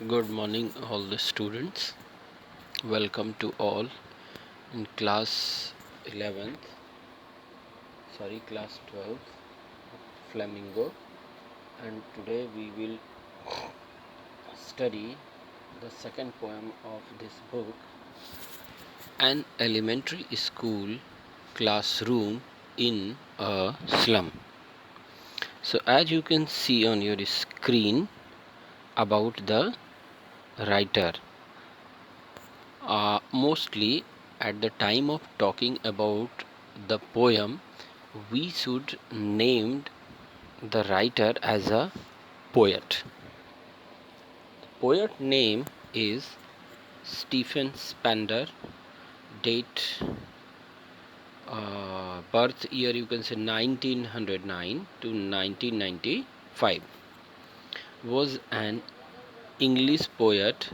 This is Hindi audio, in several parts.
Good morning, all the students. Welcome to all in class 11th, class 12th, Flamingo. And today we will study the second poem of this book, An Elementary School Classroom in a Slum. So, as you can see on your screen, about the writer. Mostly at the time of talking about the poem, we should name the writer as a poet. The poet name is Stephen Spender. Date, birth year, you can say 1909 to 1995. Was an English poet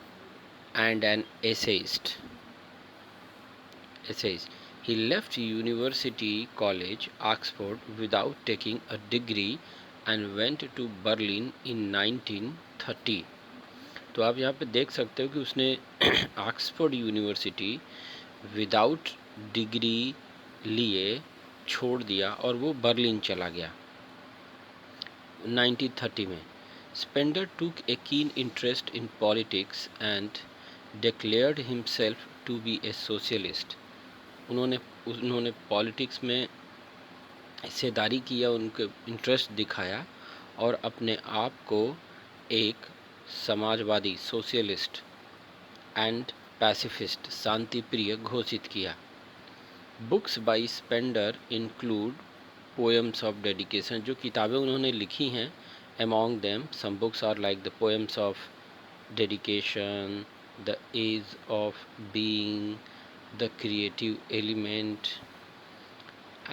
and an essayist. He left University College, Oxford without taking a degree and went to Berlin in 1930. तो आप यहाँ पे देख सकते हो कि उसने ऑक्सफोर्ड यूनिवर्सिटी विदाउट डिग्री लिए छोड़ दिया और वो बर्लिन चला गया 1930 में. Spender took a keen interest in politics and declared himself to be a socialist. उन्होंने पॉलिटिक्स में हिस्सेदारी किया, उनके इंटरेस्ट दिखाया और अपने आप को एक समाजवादी, सोशलिस्ट एंड पैसिफिस्ट, शांति प्रिय घोषित किया. Books by Spender include poems of dedication. जो किताबें उन्होंने लिखी हैं, among them some books are like the poems of dedication, the age of being, the creative element,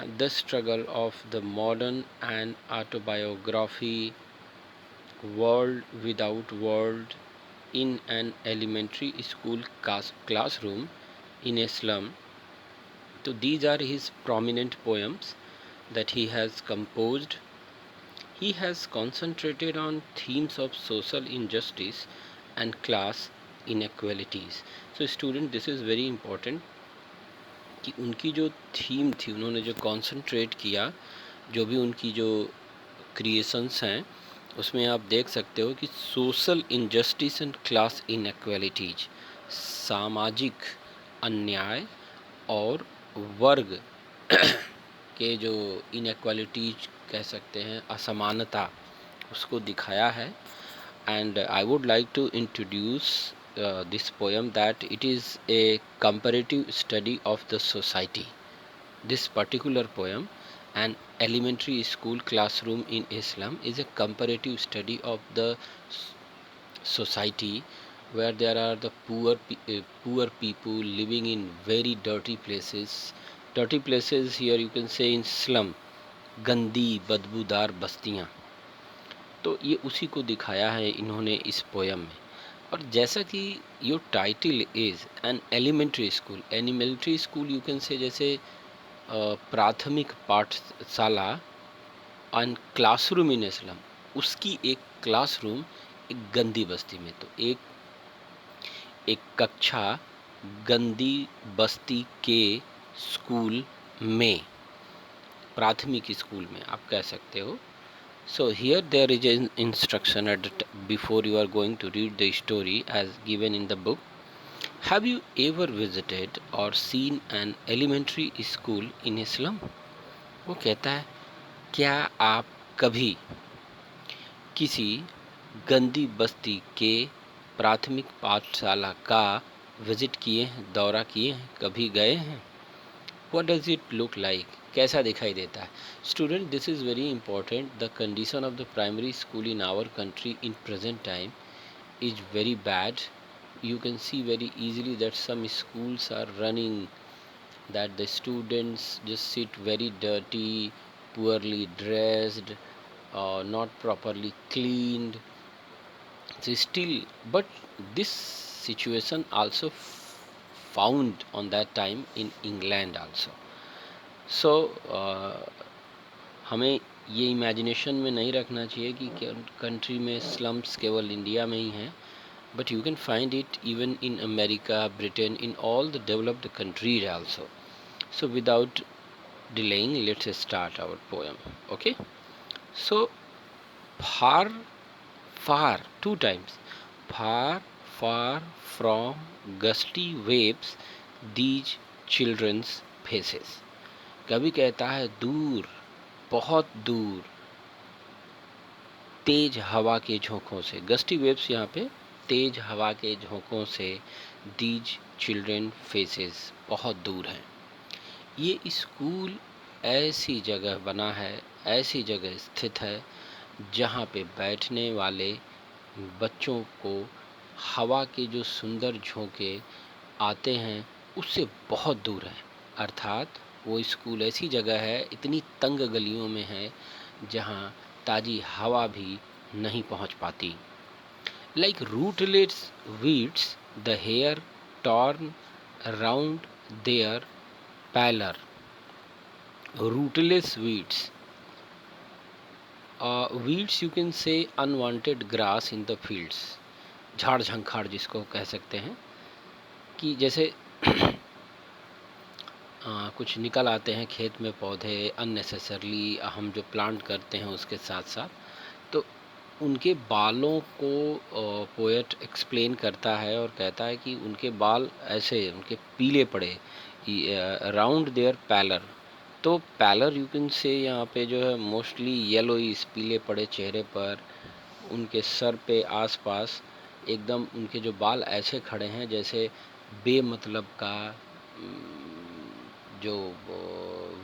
and the struggle of the modern and autobiography, world without world, in an elementary school classroom in a slum. So these are his prominent poems that he has composed. He has concentrated on themes of social injustice and class inequalities. So student, this is very important कि उनकी जो थीम थी, उन्होंने जो कॉन्सेंट्रेट किया, जो भी उनकी जो क्रिएशंस हैं, उसमें आप देख सकते हो कि social injustice and class inequalities, सामाजिक अन्याय और वर्ग के जो इनइक्वालिटीज कह सकते हैं, असमानता, उसको दिखाया है. And I would like to introduce this poem that it is a comparative study of the society. This particular poem, An Elementary School Classroom in Islam, is a comparative study of the society where there are the poor people living in very dirty places. Dirty places here you can say in slum, गंदी बदबूदार बस्तियाँ. तो ये उसी को दिखाया है इन्होंने इस पोयम में. और जैसा कि your title is an elementary school you can say, जैसे प्राथमिक पाठशाला, एंड क्लासरूम इन इस्लाम, उसकी एक क्लासरूम एक गंदी बस्ती में. तो एक कक्षा गंदी बस्ती के स्कूल में, प्राथमिक स्कूल में आप कह सकते हो. So here there is an instruction before you are going to read the story as given in the book. Have you ever visited or seen an elementary school in Islam? वो कहता है, क्या आप कभी किसी गंदी बस्ती के प्राथमिक पाठशाला का विजिट किए हैं, दौरा किए हैं, कभी गए हैं? What does it look like? कैसा दिखाई देता है? Student, this is very important. The condition of the primary school in our country in present time is very bad. You can see very easily that some schools are running, that the students just sit very dirty, poorly dressed, not properly cleaned. So still, but this situation also found on that time in England also. सो हमें ये इमेजिनेशन में नहीं रखना चाहिए कि कंट्री में स्लम्स केवल इंडिया में ही हैं. but you can find it even in America, Britain, in all the developed countries also. So without delaying, let's start our poem. Okay. So far, far, two times. Far, far from gusty waves, these children's faces. कभी कहता है दूर, बहुत दूर, तेज हवा के झोंकों से। गस्टी वेव्स यहाँ पे तेज हवा के झोंकों से, दीज चिल्ड्रन फेसेस, बहुत दूर हैं। ये स्कूल ऐसी जगह बना है, ऐसी जगह स्थित है जहाँ पे बैठने वाले बच्चों को हवा के जो सुंदर झोंके आते हैं उससे बहुत दूर है। अर्थात वो स्कूल ऐसी जगह है, इतनी तंग गलियों में है जहाँ ताज़ी हवा भी नहीं पहुँच पाती। Like rootless weeds the hair torn around their pallor. Rootless weeds, weeds you can say unwanted grass in the fields. झाड़ झंखाड़ जिसको कह सकते हैं कि जैसे कुछ निकल आते हैं खेत में पौधे अननेसेसरली, हम जो प्लांट करते हैं उसके साथ साथ, तो उनके बालों को पोएट एक्सप्लेन करता है और कहता है कि उनके बाल ऐसे उनके पीले पड़े अराउंड देयर पैलर। तो पैलर यू कैन से यहाँ पे जो है मोस्टली येलो इस पीले पड़े चेहरे पर, उनके सर पे आसपास एकदम उनके जो बाल ऐसे खड़े हैं जैसे बेमतलब का जो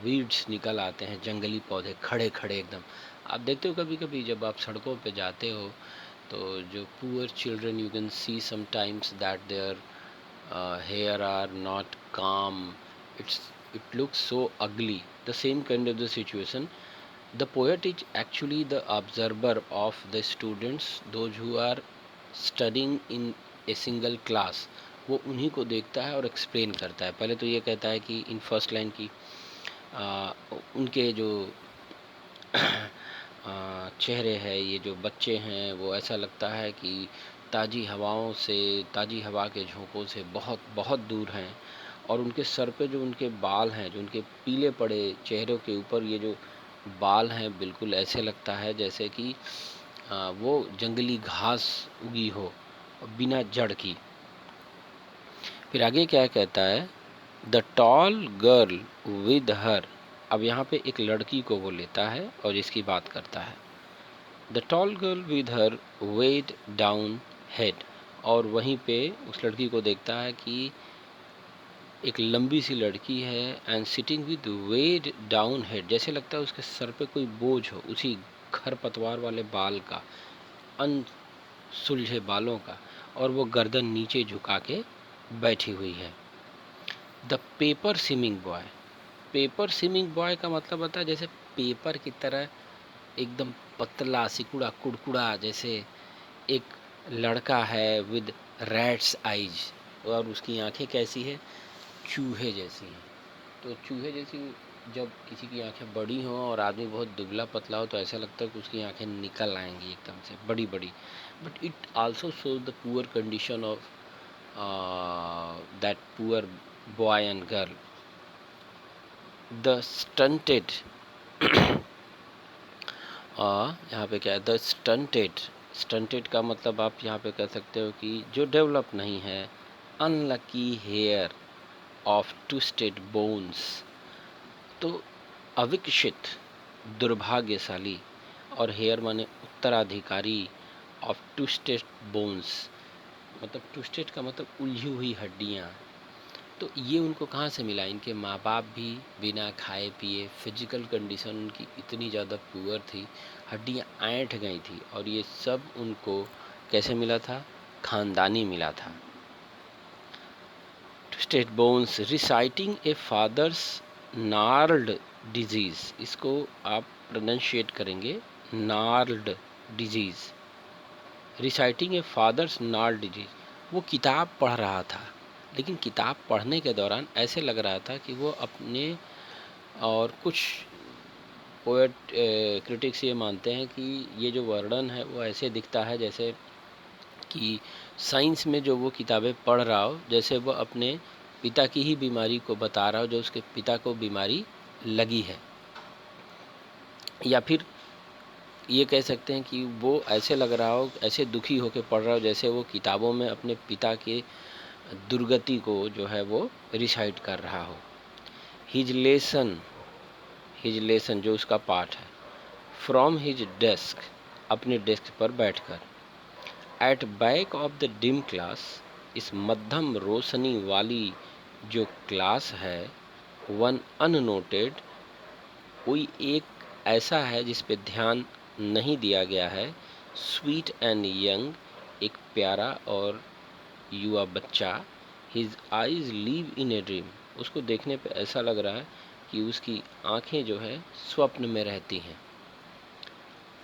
वीड्स निकल आते हैं, जंगली पौधे खड़े खड़े एकदम। आप देखते हो कभी कभी जब आप सड़कों पे जाते हो तो जो poor children you can see sometimes that their hair are not calm, it looks so ugly, the same kind of the situation. The poet is actually the observer of the students, those who are studying in a single class. वो उन्हीं को देखता है और एक्सप्लेन करता है। पहले तो ये कहता है कि इन फर्स्ट लाइन की उनके जो चेहरे है, ये जो बच्चे हैं वो ऐसा लगता है कि ताज़ी हवाओं से, ताज़ी हवा के झोंकों से बहुत बहुत दूर हैं, और उनके सर पे जो उनके बाल हैं, जो उनके पीले पड़े चेहरों के ऊपर ये जो बाल हैं, बिल्कुल ऐसे लगता है जैसे कि वो जंगली घास उगी हो बिना जड़ की। फिर आगे क्या कहता है, द टॉल गर्ल विद हर। अब यहाँ पे एक लड़की को वो लेता है और इसकी बात करता है। The tall girl with her weighed down head, और वहीं पे उस लड़की को देखता है कि एक लंबी सी लड़की है, and sitting with weighed down head, जैसे लगता है उसके सर पे कोई बोझ हो, उसी खरपतवार वाले बाल का, अनसुलझे बालों का, और वो गर्दन नीचे झुका के बैठी हुई है। The paper सिमिंग boy. Paper सिमिंग boy का मतलब होता है जैसे पेपर की तरह एकदम पतला सिकुड़ा कुड़कुड़ा, जैसे एक लड़का है विद रैट्स आइज, और उसकी आंखें कैसी है, चूहे जैसी हैं। तो चूहे जैसी जब किसी की आंखें बड़ी हों और आदमी बहुत दुबला पतला हो तो ऐसा लगता है कि उसकी आंखें निकल आएंगी एकदम से बड़ी बड़ी। But it also shows the poor condition of that poor boy and girl. The stunted, यहाँ पे क्या है, द स्टंटेड। स्टंटेड का मतलब आप यहाँ पे कह सकते हो कि जो डेवलप नहीं है। Unlucky heir of twisted bones, तो अविकसित, दुर्भाग्यशाली, और हेयर माने उत्तराधिकारी, ऑफ ट्विस्टेड बोन्स, मतलब ट्विस्टेड का मतलब उलझी हुई हड्डियाँ। तो ये उनको कहाँ से मिला, इनके माँ बाप भी बिना खाए पिए, फिजिकल कंडीशन उनकी इतनी ज़्यादा पुअर थी, हड्डियाँ ऐंठ गई थी, और ये सब उनको कैसे मिला था, खानदानी मिला था। ट्विस्टेड बोन्स रिसाइटिंग ए फादर्स नार्ल्ड डिजीज़, इसको आप प्रोनाउंशिएट करेंगे नार्ल्ड डिजीज़। रिसाइटिंग ए फादर्स नार्ल्ड डिजीज़, वो किताब पढ़ रहा था, लेकिन किताब पढ़ने के दौरान ऐसे लग रहा था कि वो अपने, और कुछ पोएट क्रिटिक्स ये मानते हैं कि ये जो वर्णन है वो ऐसे दिखता है जैसे कि साइंस में जो वो किताबें पढ़ रहा हो, जैसे वो अपने पिता की ही बीमारी को बता रहा हो, जो उसके पिता को बीमारी लगी है। या फिर ये कह सकते हैं कि वो ऐसे लग रहा हो, ऐसे दुखी होकर पढ़ रहा हो, जैसे वो किताबों में अपने पिता के दुर्गति को जो है वो रिसाइट कर रहा हो। हिज लेसन, हिज लेसन जो उसका पाठ है, फ्रॉम हिज डेस्क, अपने डेस्क पर बैठकर, at back of the dim class, इस मध्यम रोशनी वाली जो क्लास है, वन अननोटेड, कोई एक ऐसा है जिस पे ध्यान नहीं दिया गया है, स्वीट एंड यंग, एक प्यारा और युवा बच्चा, his eyes live in a dream, उसको देखने पे ऐसा लग रहा है कि उसकी आंखें जो है स्वप्न में रहती हैं।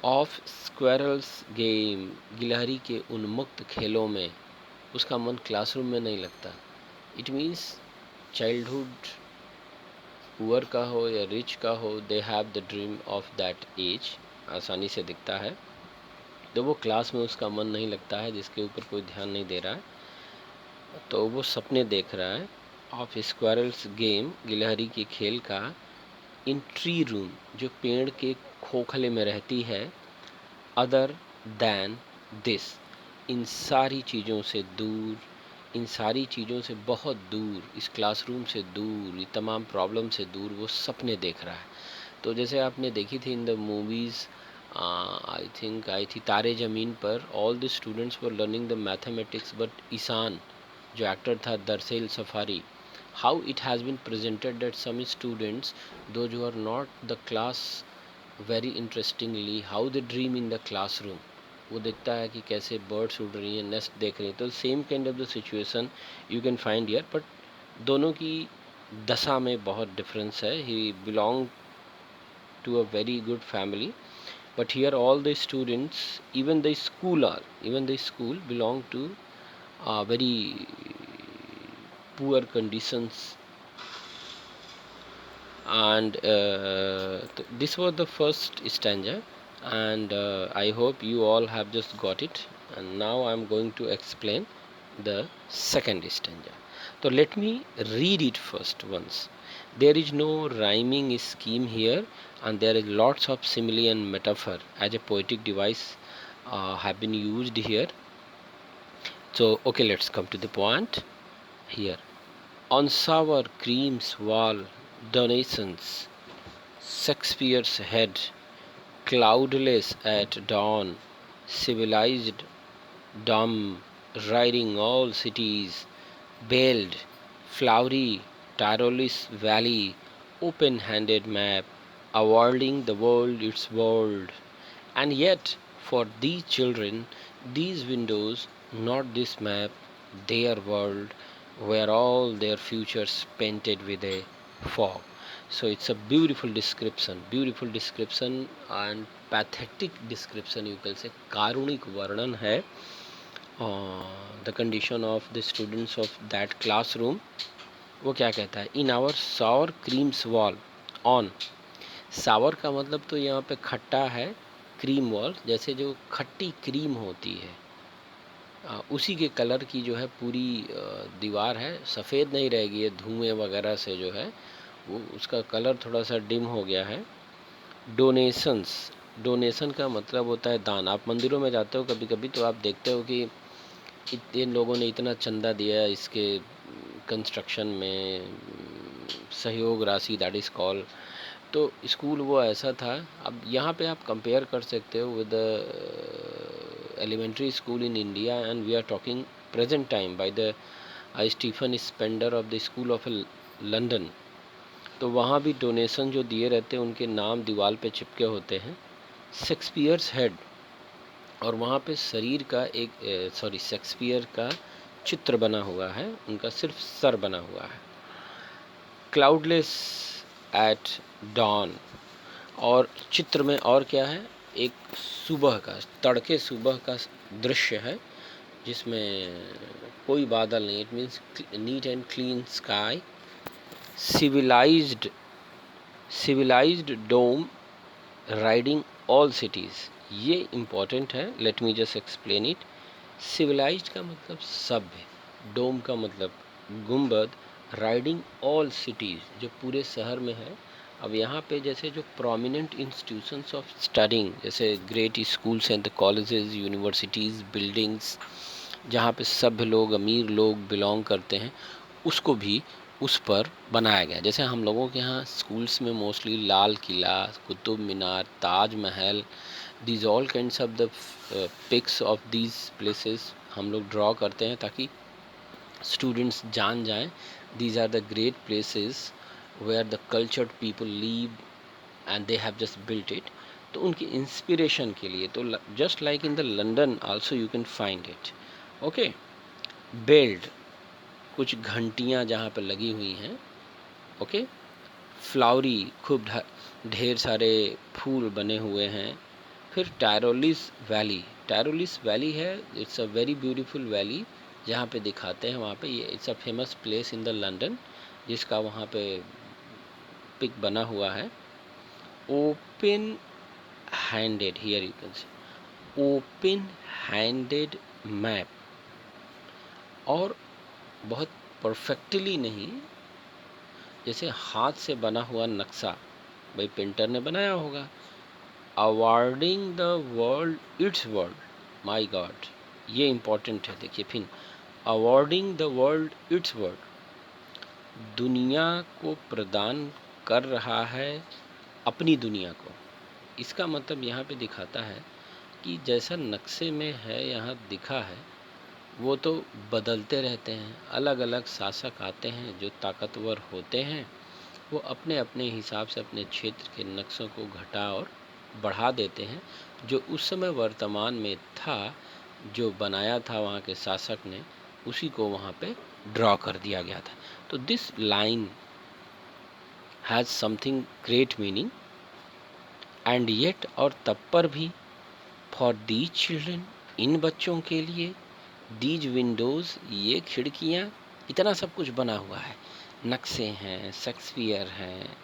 ऑफ स्क्वेरल्स गेम, गिलहरी के उन्मुक्त खेलों में, उसका मन क्लासरूम में नहीं लगता। इट मीन्स चाइल्डहुड पुअर का हो या रिच का हो, they have the dream of that age, आसानी से दिखता है। तो वो क्लास में उसका मन नहीं लगता है, जिसके ऊपर कोई ध्यान नहीं दे रहा है, तो वो सपने देख रहा है। ऑफ स्क्वायरल्स गेम, गिलहरी के खेल का, इन ट्री रूम, जो पेड़ के खोखले में रहती है, अदर दैन दिस, इन सारी चीज़ों से दूर, इन सारी चीज़ों से बहुत दूर, इस क्लासरूम से दूर, ये तमाम प्रॉब्लम से दूर वो सपने देख रहा है। तो जैसे आपने देखी थी in the movies, I think I थी Taare Zameen Par, all the students were learning the mathematics, but Ishaan जो एक्टर था Darsheel Safary, how it has been presented that some students दो जो are not the class very interestingly, how they dream in the classroom, वो देखता है कि कैसे बर्ड्स उड़ रही हैं, नेस्ट देख रही हैं। तो same kind of the situation you can find here, but दोनों की दशा में बहुत डिफरेंस है। ही belong to a very good family, but here all the students, even the school belong to very poor conditions. And this was the first stanza, and I hope you all have just got it. And now I'm going to explain the second stanza. So let me read it first once. There is no rhyming scheme here, and there is lots of simile and metaphor as a poetic device have been used here. So okay, let's come to the point here. On sour cream's wall, donations, Shakespeare's head, cloudless at dawn, civilized, dumb, riding all cities, veiled, flowery, tireless valley, open-handed map, awarding the world its world. And yet, for these children, these windows, not this map, their world, were all their futures painted with a fog. So it's a beautiful description and pathetic description, you can say, कारुणिक वर्णन है the condition of the students of that classroom. वो क्या कहता है, in our sour creams wall on, sour का मतलब तो यहाँ पे खट्टा है, क्रीम वॉल जैसे जो खट्टी क्रीम होती है उसी के कलर की जो है पूरी दीवार है, सफ़ेद नहीं रहेगी, ये धुएं वगैरह से जो है वो उसका कलर थोड़ा सा डिम हो गया है। डोनेशंस, डोनेशन का मतलब होता है दान। आप मंदिरों में जाते हो कभी कभी तो आप देखते हो कि इन लोगों ने इतना चंदा दिया इसके कंस्ट्रक्शन में, सहयोग राशि दैट इज़ कॉल। तो स्कूल वो ऐसा था। अब यहाँ पे आप कंपेयर कर सकते हो with elementary school in India, and we are talking present time by the Stephen Spender of the school of London. तो वहाँ भी डोनेशन जो दिए रहते हैं उनके नाम दीवार पे चिपके होते हैं। शेक्सपियर्स हेड, और वहाँ पे शरीर का एक शेक्सपियर का चित्र बना हुआ है, उनका सिर्फ सर बना हुआ है। क्लाउडलेस एट डॉन, और चित्र में और क्या है, एक सुबह का, तड़के सुबह का दृश्य है जिसमें कोई बादल नहीं, it means neat and clean sky. Civilised dome riding all cities, ये इम्पॉर्टेंट है, let me just explain it. Civilised का मतलब सभ्य, डोम का मतलब गुंबद, राइडिंग ऑल सिटीज़ जो पूरे शहर में है। अब यहाँ पे जैसे जो प्रोमिनेंट इंस्टीट्यूशंस ऑफ स्टडिंग, जैसे great schools and colleges, universities, buildings, जहाँ पे सभ्य लोग, अमीर लोग बिलोंग करते हैं, उसको भी उस पर बनाया गया। जैसे हम लोगों के यहाँ स्कूल्स में mostly Lal Qila, Qutub Minar, Taj Mahal, these all kinds of the pics of these places हम लोग ड्रॉ करते हैं ताकि स्टूडेंट्स जान जाएं these are the great places where the cultured people live and they have just built it। तो उनकी इंस्पिरेशन के लिए, तो just like in the London also you can find it. Okay, belt, कुछ घंटियाँ जहाँ पे लगी हुई हैं। ओके, फ्लावरी, खूब ढेर सारे फूल बने हुए हैं। फिर टायरोलिस वैली है, it's a very beautiful valley, जहाँ पे दिखाते हैं वहाँ पे, ये it's a famous place in the London, जिसका वहाँ पे पिक बना हुआ है। Open handed, here you can C open handed map, और बहुत परफेक्टली नहीं, जैसे हाथ से बना हुआ नक्शा, भाई पेंटर ने बनाया होगा। Awarding the world it's world, my God, ये इम्पोर्टेंट है। देखिए फिर, awarding the world it's world, दुनिया को प्रदान कर रहा है अपनी दुनिया को। इसका मतलब यहाँ पे दिखाता है कि जैसा नक्शे में है, यहाँ दिखा है, वो तो बदलते रहते हैं। अलग अलग शासक आते हैं जो ताकतवर होते हैं, वो अपने अपने हिसाब से अपने क्षेत्र के नक्शों को घटा और बढ़ा देते हैं। जो उस समय वर्तमान में था, जो बनाया था वहाँ के शासक ने, उसी को वहाँ पे ड्रॉ कर दिया गया था। तो this line has something great meaning and yet, और तब पर भी, फॉर दीज चिल्ड्रन, इन बच्चों के लिए, दीज विंडोज़, ये खिड़कियाँ, इतना सब कुछ बना हुआ है। नक्शे हैं, शेक्सपियर हैं,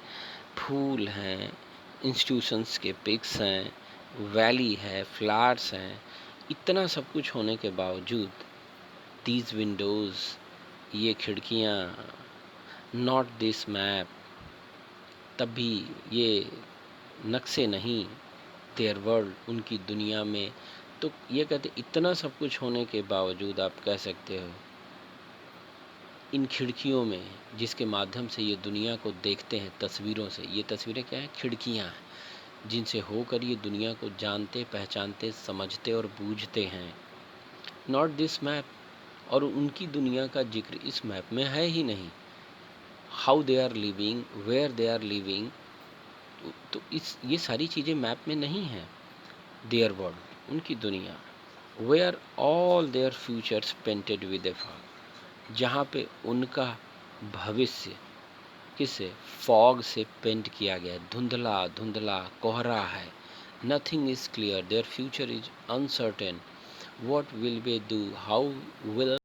फूल हैं, इंस्टीट्यूशंस के पिक्स हैं, वैली है, फ्लावर्स हैं, इतना सब कुछ होने के बावजूद, दीज विंडोज़, ये खिड़कियाँ, नॉट दिस मैप, तब भी ये नक्शे नहीं, देयर वर्ल्ड, उनकी दुनिया में। तो ये कहते इतना सब कुछ होने के बावजूद आप कह सकते हो, इन खिड़कियों में जिसके माध्यम से ये दुनिया को देखते हैं, तस्वीरों से, ये तस्वीरें क्या हैं? खिड़कियाँ हैं, जिनसे होकर ये दुनिया को जानते, पहचानते, समझते और बूझते हैं। नॉट दिस मैप, और उनकी दुनिया का जिक्र इस मैप में है ही नहीं। How they are living, where they are living, तो इस ये सारी चीज़ें मैप में नहीं हैं। देयर वर्ल्ड, उनकी दुनिया, where all their futures painted with a fog, जहाँ पे उनका भविष्य किसे फॉग से पेंट किया गया है, धुंधला धुंधला कोहरा है। Nothing is clear, their future is uncertain, what will way do, how will